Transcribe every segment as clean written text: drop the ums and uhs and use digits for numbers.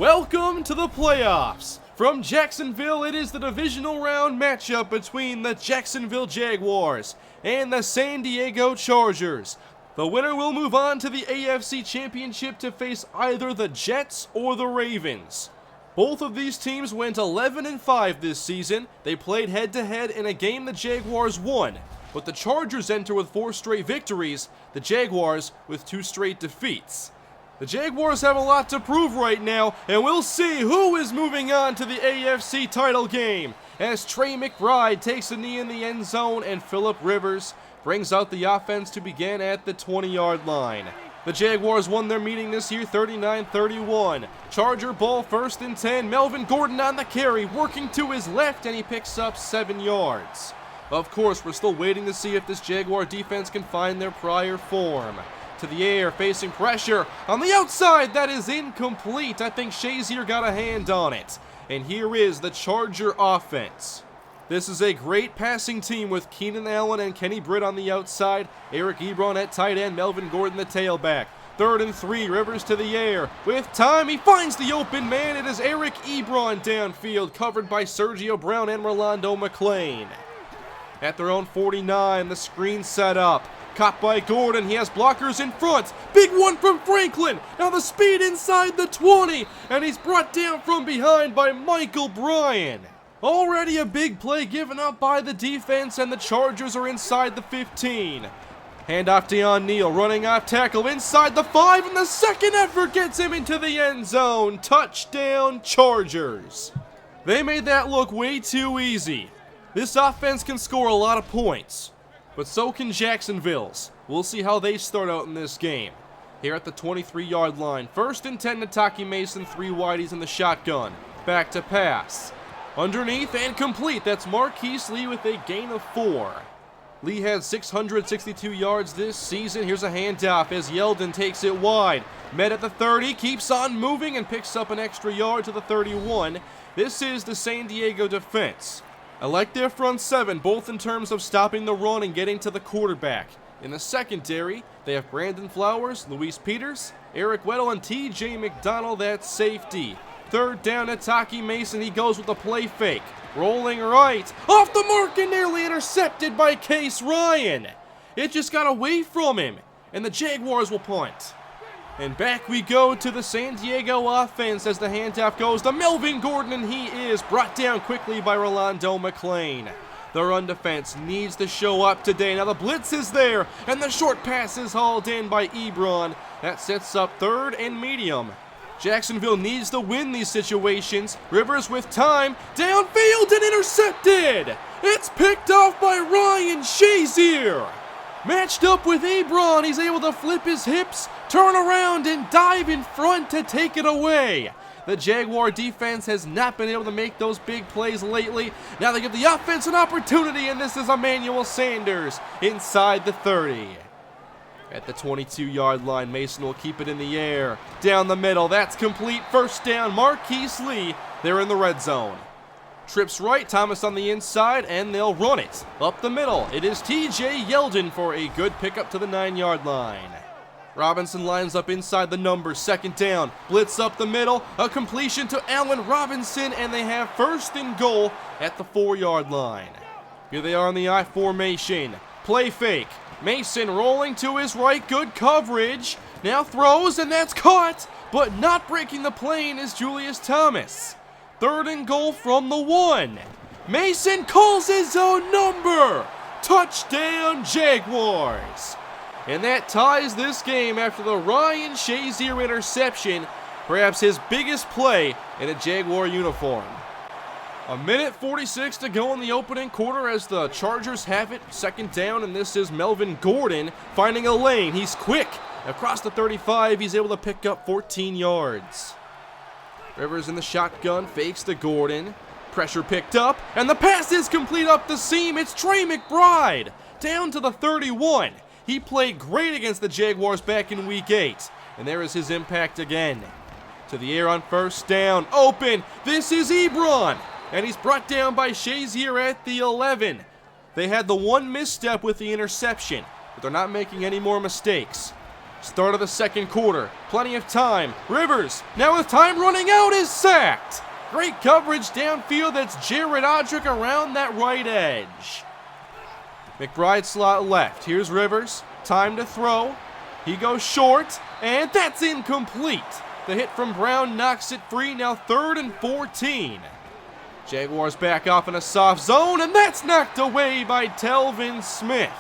Welcome to the playoffs! From Jacksonville, it is the divisional round matchup between the Jacksonville Jaguars and the San Diego Chargers. The winner will move on to the AFC Championship to face either the Jets or the Ravens. Both of these teams went 11-5 this season. They played head-to-head in a game the Jaguars won, but the Chargers enter with 4 straight victories, the Jaguars with 2 straight defeats. The Jaguars have a lot to prove right now, and we'll see who is moving on to the AFC title game as Trey McBride takes a knee in the end zone and Phillip Rivers brings out the offense to begin at the 20-yard line. The Jaguars won their meeting this year 39-31. Charger ball 1st and 10. Melvin Gordon on the carry, working to his left, and he picks up 7 yards. Of course, we're still waiting to see if this Jaguar defense can find their prior form. To the air, facing pressure on the outside. That is incomplete. I think Shazier got a hand on it. And here is the Charger offense. This is a great passing team with Keenan Allen and Kenny Britt on the outside, Eric Ebron at tight end, Melvin Gordon the tailback. 3rd and 3, Rivers to the air. With time, he finds the open man. It is Eric Ebron downfield, covered by Sergio Brown and Rolando McClain. At their own 49, the screen set up. Caught by Gordon, he has blockers in front. Big one from Franklin. Now the speed inside the 20, and he's brought down from behind by Michael Bryan. Already a big play given up by the defense, and the Chargers are inside the 15. Handoff to Neal, running off tackle inside the 5, and the second effort gets him into the end zone. Touchdown, Chargers. They made that look way too easy. This offense can score a lot of points, but so can Jacksonville's. We'll see how they start out in this game. Here at the 23-yard line, 1st and 10 to Taki Mason, 3 wideys in the shotgun. Back to pass. Underneath and complete. That's Marquise Lee with a gain of 4. Lee has 662 yards this season. Here's a handoff as Yeldon takes it wide. Met at the 30, keeps on moving and picks up an extra yard to the 31. This is the San Diego defense. I like their front 7, both in terms of stopping the run and getting to the quarterback. In the secondary, they have Brandon Flowers, Luis Peters, Eric Weddle, and TJ McDonald at safety. 3rd down to Taki Mason. He goes with a play fake. Rolling right. Off the mark and nearly intercepted by Case Ryan. It just got away from him, and the Jaguars will punt. And back we go to the San Diego offense as the handoff goes to Melvin Gordon, and he is brought down quickly by Rolando McClain. The run defense needs to show up today. Now the blitz is there, and the short pass is hauled in by Ebron. That sets up 3rd and medium. Jacksonville needs to win these situations. Rivers with time, downfield and intercepted. It's picked off by Ryan Shazier. Matched up with Ebron, he's able to flip his hips, turn around, and dive in front to take it away. The Jaguar defense has not been able to make those big plays lately. Now they give the offense an opportunity, and this is Emmanuel Sanders inside the 30. At the 22-yard line, Mason will keep it in the air. Down the middle, that's complete. 1st down, Marquise Lee. They're in the red zone. Trips right, Thomas on the inside, and they'll run it. Up the middle, it is TJ Yeldon for a good pickup to the 9-yard line. Robinson lines up inside the numbers, 2nd down. Blitz up the middle, a completion to Allen Robinson, and they have 1st and goal at the 4-yard line. Here they are in the I formation. Play fake. Mason rolling to his right, good coverage. Now throws, and that's caught, but not breaking the plane is Julius Thomas. 3rd and goal from the 1. Mason calls his own number. Touchdown, Jaguars. And that ties this game after the Ryan Shazier interception, perhaps his biggest play in a Jaguar uniform. 1:46 to go in the opening quarter as the Chargers have it. 2nd down, and this is Melvin Gordon finding a lane. He's quick. Across the 35, he's able to pick up 14 yards. Rivers in the shotgun, fakes to Gordon. Pressure picked up, and the pass is complete up the seam. It's Trey McBride down to the 31. He played great against the Jaguars back in Week 8, and there is his impact again. To the air on 1st down, open. This is Ebron, and he's brought down by Shazier at the 11. They had the one misstep with the interception, but they're not making any more mistakes. Start of the second quarter. Plenty of time. Rivers, now with time running out, is sacked. Great coverage downfield. That's Jared Odrick around that right edge. McBride slot left. Here's Rivers. Time to throw. He goes short, and that's incomplete. The hit from Brown knocks it free. Now 3rd and 14. Jaguars back off in a soft zone, and that's knocked away by Telvin Smith.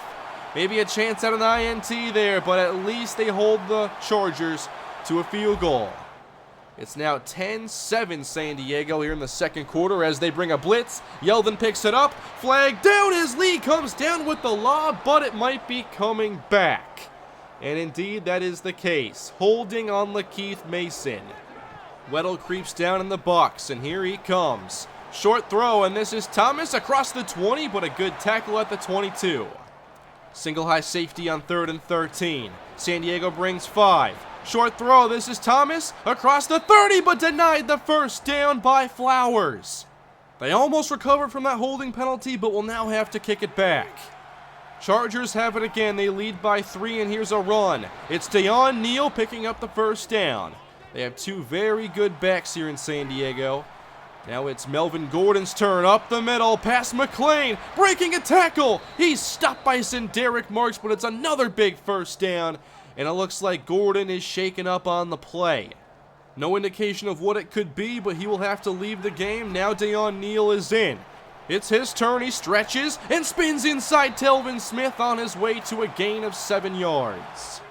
Maybe a chance at an INT there, but at least they hold the Chargers to a field goal. It's now 10-7 San Diego here in the second quarter as they bring a blitz. Yeldon picks it up. Flag down as Lee comes down with the lob, but it might be coming back. And indeed, that is the case. Holding on Lakeith Mason. Weddle creeps down in the box, and here he comes. Short throw, and this is Thomas across the 20, but a good tackle at the 22. Single high safety on 3rd and 13. San Diego brings 5. Short throw, this is Thomas across the 30, but denied the first down by Flowers. They almost recovered from that holding penalty, but will now have to kick it back. Chargers have it again. They lead by 3, and here's a run. It's Deion Neal picking up the first down. They have 2 very good backs here in San Diego. Now it's Melvin Gordon's turn, up the middle, past McLean, breaking a tackle. He's stopped by Derek Marks, but it's another big first down, and it looks like Gordon is shaken up on the play. No indication of what it could be, but he will have to leave the game. Now Deion Neal is in. It's his turn, he stretches and spins inside Telvin Smith on his way to a gain of 7 yards.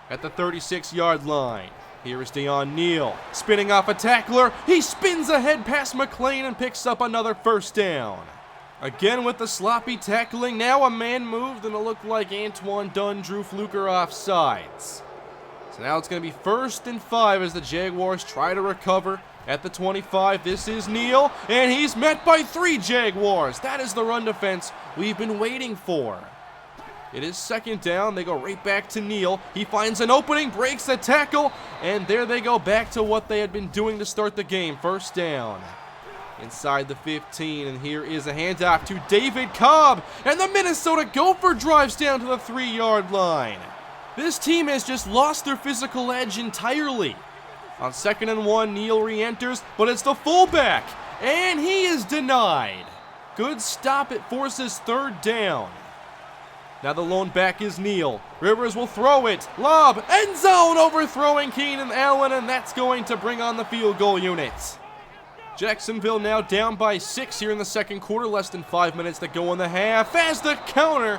At the 36-yard line. Here is Deion Neal, spinning off a tackler. He spins ahead past McLean and picks up another first down. Again with the sloppy tackling. Now a man moved, and it looked like Antoine Dunn drew Fluker off sides. So now it's going to be 1st and 5 as the Jaguars try to recover at the 25. This is Neal, and he's met by 3 Jaguars. That is the run defense we've been waiting for. It is 2nd down. They go right back to Neal. He finds an opening, breaks the tackle, and there they go back to what they had been doing to start the game. 1st down. Inside the 15, and here is a handoff to David Cobb, and the Minnesota Gopher drives down to the 3-yard line. This team has just lost their physical edge entirely. On 2nd and 1, Neal re-enters, but it's the fullback, and he is denied. Good stop. It forces 3rd down. Now the lone back is Neal. Rivers will throw it. Lob. End zone, overthrowing Keenan Allen, and that's going to bring on the field goal unit. Jacksonville now down by 6 here in the second quarter. Less than 5 minutes to go in the half as the counter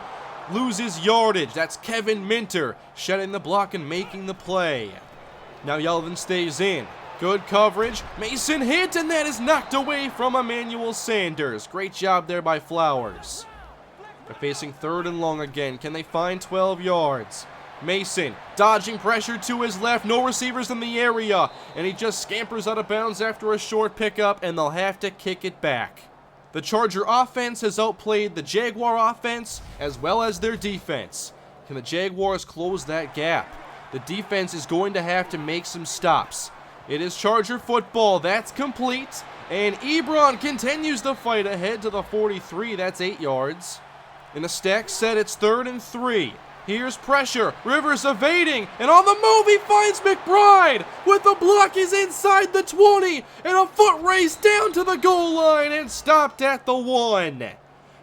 loses yardage. That's Kevin Minter shedding the block and making the play. Now Yeldon stays in. Good coverage. Mason hit, and that is knocked away from Emmanuel Sanders. Great job there by Flowers. They're facing 3rd and long again. Can they find 12 yards? Mason dodging pressure to his left. No receivers in the area. And he just scampers out of bounds after a short pickup, and they'll have to kick it back. The Charger offense has outplayed the Jaguar offense as well as their defense. Can the Jaguars close that gap? The defense is going to have to make some stops. It is Charger football. That's complete. And Ebron continues the fight ahead to the 43. That's 8 yards. In the stack set, it's 3rd and 3. Here's pressure. Rivers evading. And on the move, he finds McBride. With the block, he's inside the 20. And a foot race down to the goal line and stopped at the 1.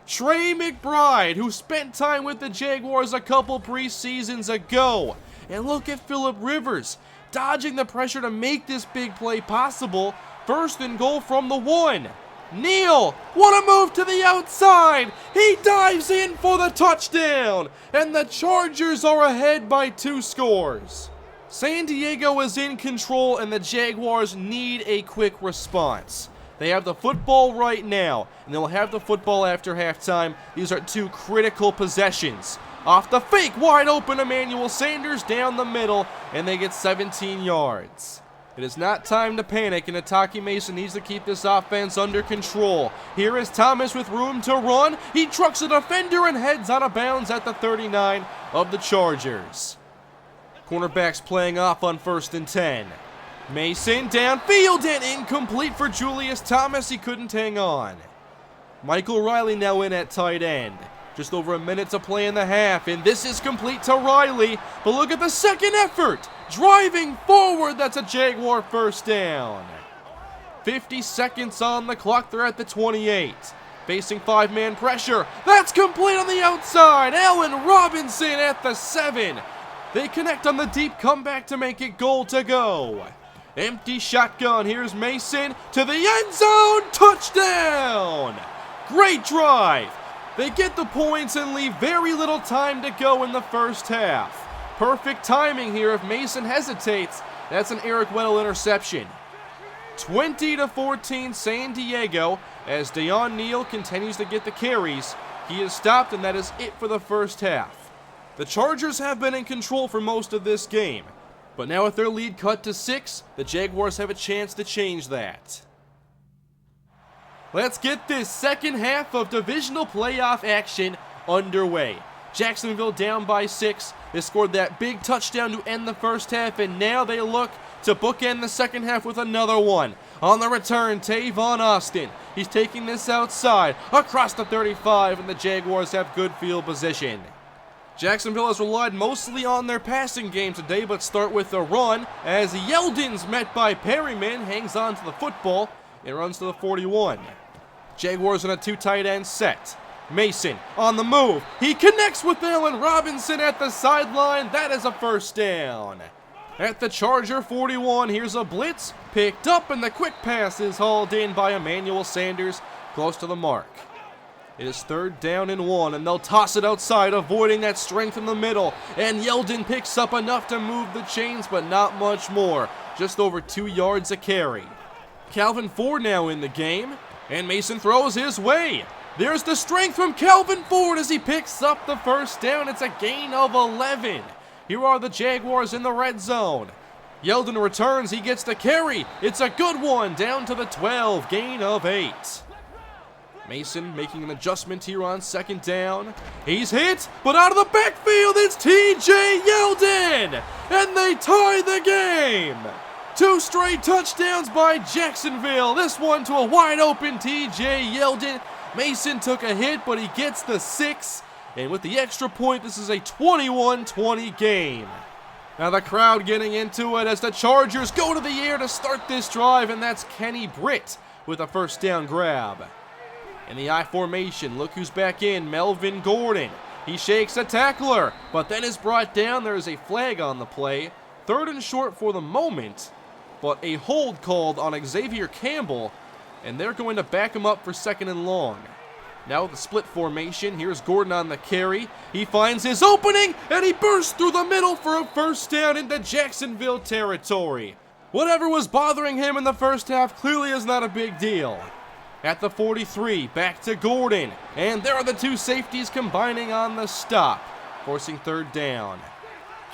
Trey McBride, who spent time with the Jaguars a couple preseasons ago. And look at Phillip Rivers, dodging the pressure to make this big play possible. 1st and goal from the 1. Neal, what a move to the outside. He dives in for the touchdown, and the Chargers are ahead by 2 scores. San Diego is in control, and the Jaguars need a quick response. They have the football right now, and they'll have the football after halftime. These are 2 critical possessions. Off the fake, wide open Emmanuel Sanders down the middle, and they get 17 yards. It is not time to panic, and Ataki Mason needs to keep this offense under control. Here is Thomas with room to run. He trucks a defender and heads out of bounds at the 39 of the Chargers. Cornerbacks playing off on 1st and 10. Mason downfield and incomplete for Julius Thomas. He couldn't hang on. Michael Riley now in at tight end. Just over a minute to play in the half, and this is complete to Riley. But look at the second effort. Driving forward, that's a Jaguar first down. 50 seconds on the clock, they're at the 28. Facing 5-man pressure. That's complete on the outside. Allen Robinson at the 7. They connect on the deep comeback to make it goal to go. Empty shotgun. Here's Mason to the end zone. Touchdown. Great drive. They get the points and leave very little time to go in the first half. Perfect timing here. If Mason hesitates, that's an Eric Weddle interception. 20-14 San Diego as Deon Neal continues to get the carries. He is stopped, and that is it for the first half. The Chargers have been in control for most of this game, but now with their lead cut to 6, the Jaguars have a chance to change that. Let's get this second half of divisional playoff action underway. Jacksonville down by 6. They scored that big touchdown to end the first half, and now they look to bookend the second half with another one. On the return, Tavon Austin. He's taking this outside across the 35, and the Jaguars have good field position. Jacksonville has relied mostly on their passing game today, but start with a run as Yeldon's met by Perryman, hangs on to the football and runs to the 41. Jaguars in a 2 tight end set. Mason on the move. He connects with Allen Robinson at the sideline. That is a first down. At the Charger 41, here's a blitz. Picked up, and the quick pass is hauled in by Emmanuel Sanders, close to the mark. It is 3rd down and 1, and they'll toss it outside, avoiding that strength in the middle. And Yeldon picks up enough to move the chains, but not much more. Just over 2 yards a carry. Calvin Ford now in the game, and Mason throws his way. There's the strength from Calvin Ford as he picks up the first down. It's a gain of 11. Here are the Jaguars in the red zone. Yeldon returns. He gets the carry. It's a good one. Down to the 12. Gain of 8. Mason making an adjustment here on 2nd down. He's hit, but out of the backfield, it's T.J. Yeldon. And they tie the game. 2 straight touchdowns by Jacksonville. This one to a wide open T.J. Yeldon. Mason took a hit, but he gets the 6. And with the extra point, this is a 21-20 game. Now the crowd getting into it as the Chargers go to the air to start this drive, and that's Kenny Britt with a first down grab. In the I formation, look who's back in, Melvin Gordon. He shakes a tackler, but then is brought down. There is a flag on the play. 3rd and short for the moment, but a hold called on Xavier Campbell, and they're going to back him up for 2nd and long. Now with the split formation, here's Gordon on the carry. He finds his opening, and he bursts through the middle for a first down into Jacksonville territory. Whatever was bothering him in the first half clearly is not a big deal. At the 43, back to Gordon, and there are the 2 safeties combining on the stop, forcing 3rd down.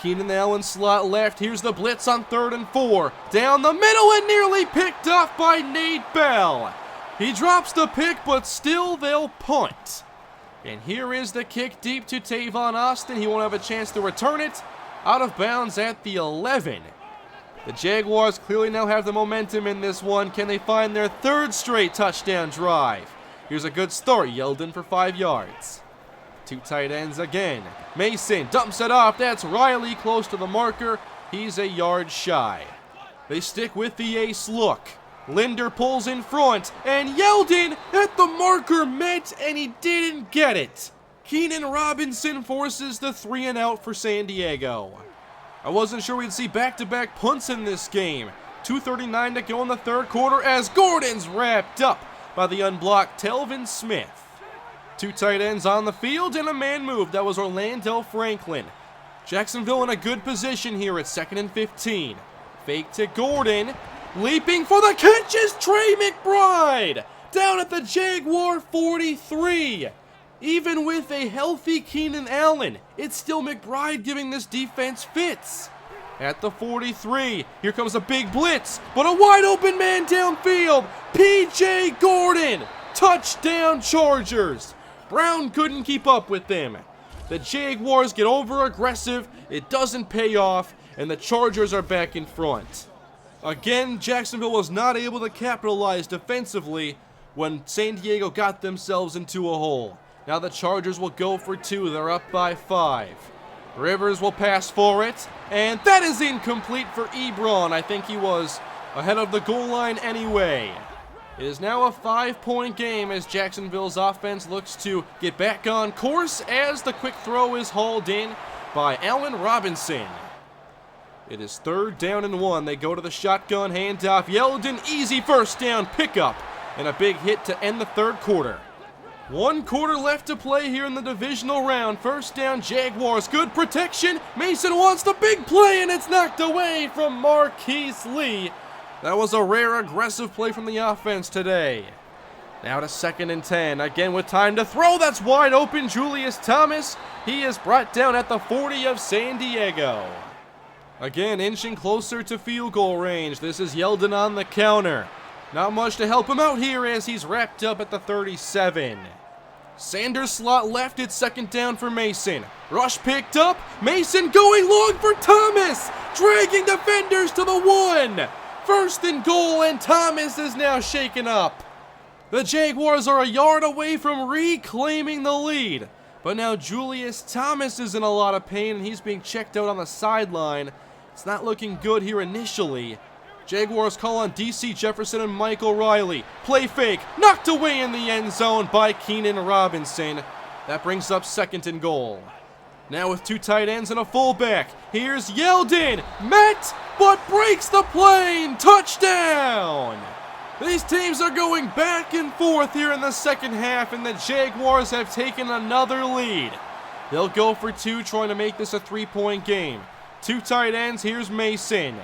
Keenan Allen slot left. Here's the blitz on 3rd and 4. Down the middle and nearly picked off by Nate Bell. He drops the pick, but still they'll punt. And here is the kick deep to Tavon Austin. He won't have a chance to return it. Out of bounds at the 11. The Jaguars clearly now have the momentum in this one. Can they find their 3rd straight touchdown drive? Here's a good start. Yeldon for 5 yards. 2 tight ends again. Mason dumps it off. That's Riley close to the marker. He's a yard shy. They stick with the ace look. Linder pulls in front, and Yeldon at the marker met, and he didn't get it. Keenan Robinson forces the 3 and out for San Diego. I wasn't sure we'd see back-to-back punts in this game. 2:39 to go in the 3rd quarter as Gordon's wrapped up by the unblocked Telvin Smith. 2 tight ends on the field and a man move. That was Orlando Franklin. Jacksonville in a good position here at 2nd and 15. Fake to Gordon. Leaping for the catch is Trey McBride. Down at the Jaguar 43. Even with a healthy Keenan Allen, it's still McBride giving this defense fits. At the 43, here comes a big blitz, but a wide open man downfield. P.J. Gordon. Touchdown Chargers. Brown couldn't keep up with them. The Jaguars get over aggressive, it doesn't pay off, and the Chargers are back in front. Again, Jacksonville was not able to capitalize defensively when San Diego got themselves into a hole. Now the Chargers will go for 2. They're up by 5. Rivers will pass for it, and that is incomplete for Ebron. I think he was ahead of the goal line anyway. It is now a 5-point game as Jacksonville's offense looks to get back on course as the quick throw is hauled in by Allen Robinson. It is 3rd down and 1. They go to the shotgun handoff. Yeldon, easy first down pickup, and a big hit to end the 3rd quarter. 1 quarter left to play here in the divisional round. First down, Jaguars. Good protection. Mason wants the big play, and it's knocked away from Marquise Lee. That was a rare aggressive play from the offense today. Now to 2nd and 10. Again with time to throw. That's wide open. Julius Thomas. He is brought down at the 40 of San Diego. Again, inching closer to field goal range. This is Yeldon on the counter. Not much to help him out here as he's wrapped up at the 37. Sanders slot left, it's 2nd down for Mason. Rush picked up, Mason going long for Thomas, dragging defenders to the 1. 1st and goal, and Thomas is now shaken up. The Jaguars are a yard away from reclaiming the lead, but now Julius Thomas is in a lot of pain and he's being checked out on the sideline. It's not looking good here initially. Jaguars call on DC Jefferson and Michael Riley. Play fake, knocked away in the end zone by Keenan Robinson. That brings up 2nd and goal. Now with 2 tight ends and a fullback, here's Yeldon. Met, but breaks the plane. Touchdown! These teams are going back and forth here in the 2nd half, and the Jaguars have taken another lead. They'll go for 2, trying to make this a 3-point game. 2 tight ends, here's Mason.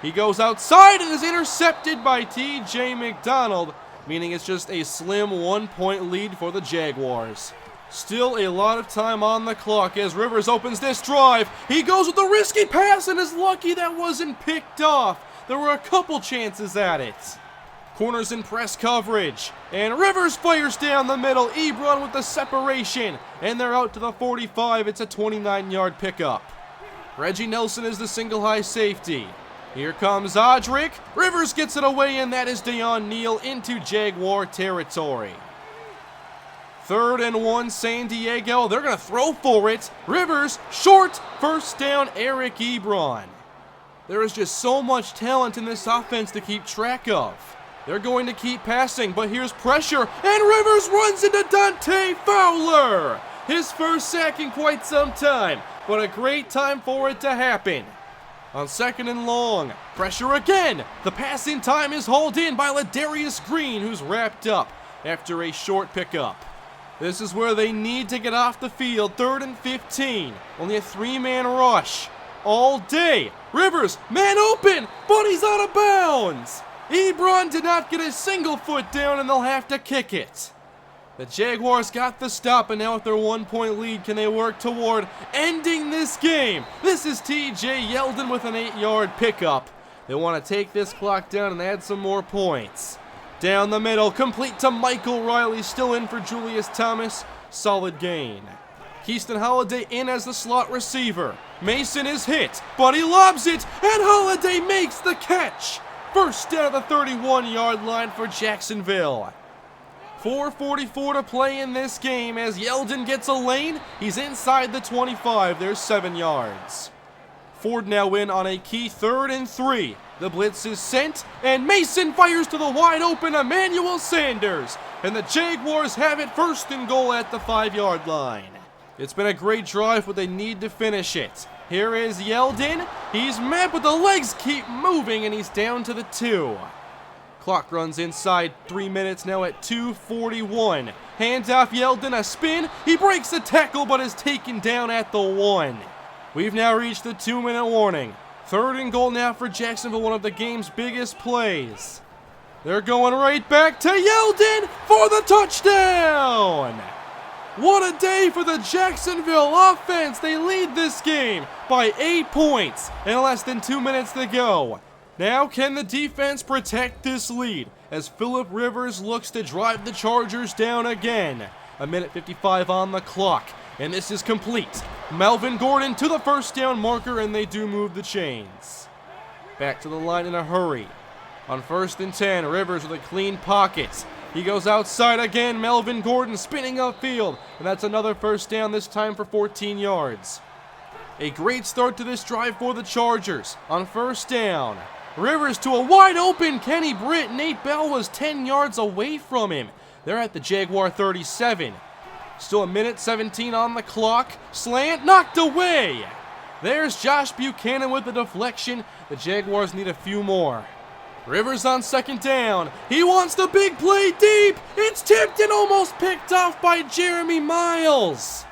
He goes outside and is intercepted by T.J. McDonald, meaning it's just a slim 1-point lead for the Jaguars. Still a lot of time on the clock as Rivers opens this drive. He goes with the risky pass and is lucky that wasn't picked off. There were a couple chances at it. Corners in press coverage, and Rivers fires down the middle. Ebron with the separation, and they're out to the 45. It's a 29-yard pickup. Reggie Nelson is the single high safety. Here comes Audric. Rivers gets it away, and that is Deon Neal into Jaguar territory. 3rd and 1, San Diego. They're going to throw for it. Rivers, short, 1st down, Eric Ebron. There is just so much talent in this offense to keep track of. They're going to keep passing, but here's pressure, and Rivers runs into Dante Fowler. His 1st sack in quite some time, but a great time for it to happen. On 2nd and long, pressure again. The pass in time is hauled in by Ladarius Green, who's wrapped up after a short pickup. This is where they need to get off the field. 3rd and 15. Only a 3-man rush all day. Rivers, man open, but he's out of bounds. Ebron did not get a single foot down, and they'll have to kick it. The Jaguars got the stop, and now with their 1-point lead, can they work toward ending this game? This is T.J. Yeldon with an 8-yard pickup. They want to take this clock down and add some more points. Down the middle, complete to Michael Riley, still in for Julius Thomas. Solid gain. Keyston Holiday in as the slot receiver. Mason is hit, but he lobs it, and Holiday makes the catch. 1st down at the 31-yard line for Jacksonville. 4:44 to play in this game as Yeldon gets a lane. He's inside the 25. There's 7 yards. Ford now in on a key 3rd and 3. The blitz is sent, and Mason fires to the wide open Emmanuel Sanders. And the Jaguars have it 1st and goal at the 5-yard line. It's been a great drive, but they need to finish it. Here is Yeldon. He's met, but the legs keep moving, and he's down to the 2. Clock runs inside 3 minutes now at 2:41. Hands off Yeldon, a spin. He breaks the tackle but is taken down at the 1. We've now reached the 2-minute warning. 3rd and goal now for Jacksonville, one of the game's biggest plays. They're going right back to Yeldon for the touchdown. What a day for the Jacksonville offense. They lead this game by 8 points in less than 2 minutes to go. Now can the defense protect this lead as Phillip Rivers looks to drive the Chargers down again. 1:55 on the clock, and this is complete. Melvin Gordon to the 1st down marker, and they do move the chains. Back to the line in a hurry. On 1st and 10, Rivers with a clean pocket. He goes outside again. Melvin Gordon spinning upfield. And that's another first down, this time for 14 yards. A great start to this drive for the Chargers. On first down, Rivers to a wide open Kenny Britt. Nate Bell was 10 yards away from him. They're at the Jaguar 37. Still a minute 17 on the clock. Slant knocked away. There's Josh Buchanan with the deflection. The Jaguars need a few more. Rivers on second down. He wants the big play deep. It's tipped and almost picked off by Jeremy Miles.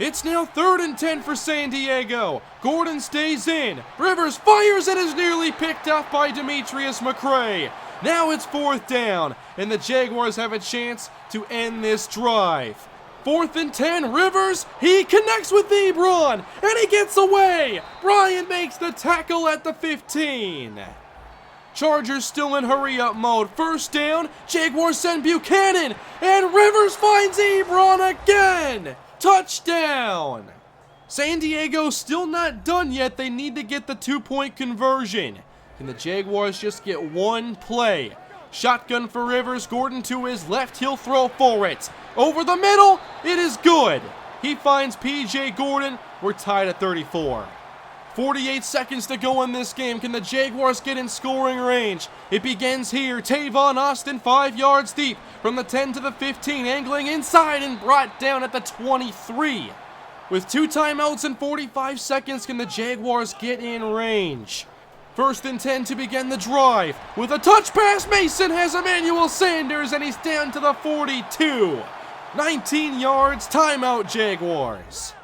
It's now 3rd and 10 for San Diego. Gordon stays in. Rivers fires and is nearly picked off by Demetrius McCray. Now it's 4th down, and the Jaguars have a chance to end this drive. 4th and 10, Rivers, he connects with Ebron, and he gets away. Bryant makes the tackle at the 15. Chargers still in hurry-up mode. First down, Jaguars send Buchanan, and Rivers finds Ebron again. Touchdown! San Diego still not done yet. They need to get the 2-point conversion. Can the Jaguars just get one play? Shotgun for Rivers. Gordon to his left. He'll throw for it. Over the middle. It is good. He finds P.J. Gordon. We're tied at 34. 48 seconds to go in this game. Can the Jaguars get in scoring range? It begins here. Tavon Austin 5 yards deep from the 10 to the 15, angling inside and brought down at the 23. With 2 timeouts and 45 seconds, can the Jaguars get in range? 1st and 10 to begin the drive. With a touch pass, Mason has Emmanuel Sanders, and he's down to the 42. 19 yards, timeout Jaguars.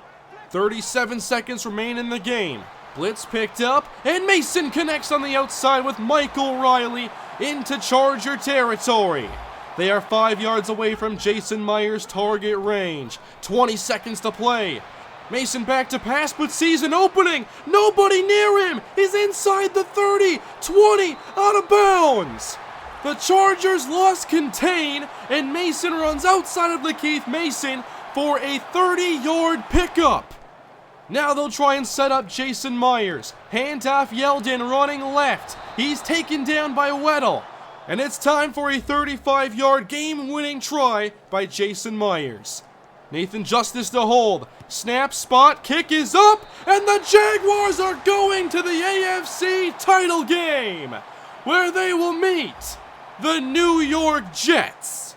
37 seconds remain in the game. Blitz picked up, and Mason connects on the outside with Michael Riley into Charger territory. They are 5 yards away from Jason Myers' target range. 20 seconds to play. Mason back to pass, but sees an opening. Nobody near him. He's inside the 30, 20, out of bounds. The Chargers lost contain, and Mason runs outside of Lakeith Mason for a 30-yard pickup. Now they'll try and set up Jason Myers. Handoff Yeldon running left. He's taken down by Weddle. And it's time for a 35-yard game-winning try by Jason Myers. Nathan Justice to hold. Snap, spot, kick is up, and the Jaguars are going to the AFC title game, where they will meet the New York Jets.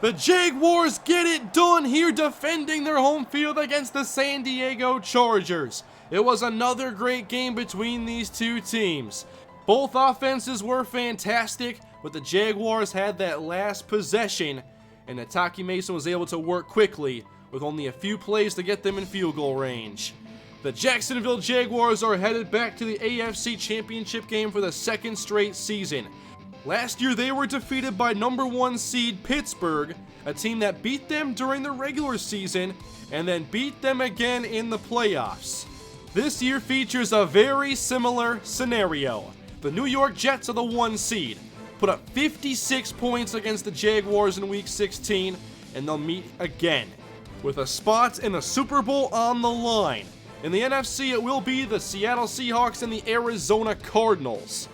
The Jaguars get it done here, defending their home field against the San Diego Chargers. It was another great game between these two teams. Both offenses were fantastic, but the Jaguars had that last possession, and Ataki Mason was able to work quickly with only a few plays to get them in field goal range. The Jacksonville Jaguars are headed back to the AFC Championship game for the 2nd straight season. Last year they were defeated by number 1 seed Pittsburgh, a team that beat them during the regular season and then beat them again in the playoffs. This year features a very similar scenario. The New York Jets are the 1 seed, put up 56 points against the Jaguars in Week 16, and they'll meet again, with a spot in the Super Bowl on the line. In the NFC, it will be the Seattle Seahawks and the Arizona Cardinals.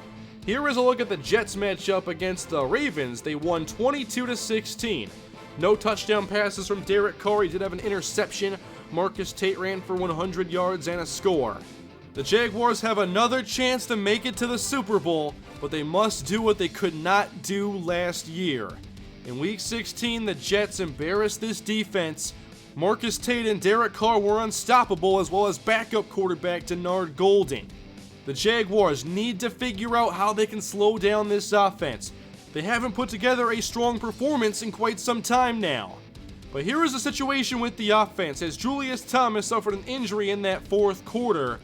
Here is a look at the Jets matchup against the Ravens. They won 22-16. No touchdown passes from Derek Carr. He did have an interception. Marcus Tate ran for 100 yards and a score. The Jaguars have another chance to make it to the Super Bowl, but they must do what they could not do last year. In Week 16, the Jets embarrassed this defense. Marcus Tate and Derek Carr were unstoppable, as well as backup quarterback Denard Golden. The Jaguars need to figure out how they can slow down this offense. They haven't put together a strong performance in quite some time now. But here is the situation with the offense, as Julius Thomas suffered an injury in that 4th quarter,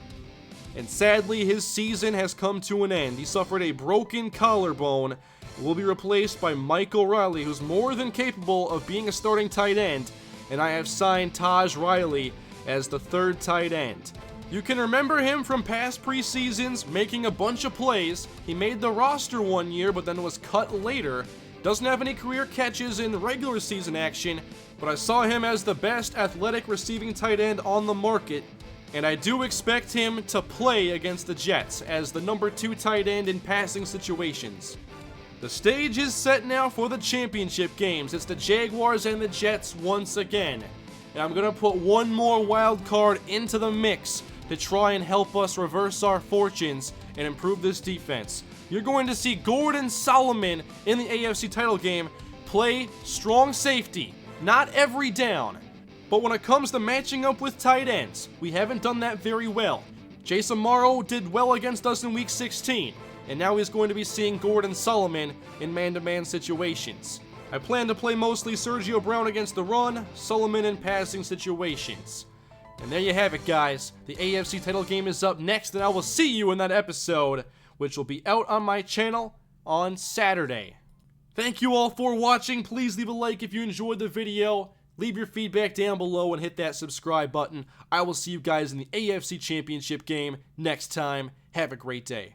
and sadly his season has come to an end. He suffered a broken collarbone and will be replaced by Michael Riley, who's more than capable of being a starting tight end, and I have signed Taj Riley as the 3rd tight end. You can remember him from past preseasons, making a bunch of plays. He made the roster one year, but then was cut later. Doesn't have any career catches in regular season action, but I saw him as the best athletic receiving tight end on the market, and I do expect him to play against the Jets as the number 2 tight end in passing situations. The stage is set now for the championship games. It's the Jaguars and the Jets once again. And I'm going to put one more wild card into the mix to try and help us reverse our fortunes and improve this defense. You're going to see Gordon Solomon in the AFC title game play strong safety. Not every down, but when it comes to matching up with tight ends, we haven't done that very well. Jason Morrow did well against us in Week 16, and now he's going to be seeing Gordon Solomon in man-to-man situations. I plan to play mostly Sergio Brown against the run, Solomon in passing situations. And there you have it, guys. The AFC title game is up next, and I will see you in that episode, which will be out on my channel on Saturday. Thank you all for watching. Please leave a like if you enjoyed the video. Leave your feedback down below and hit that subscribe button. I will see you guys in the AFC Championship game next time. Have a great day.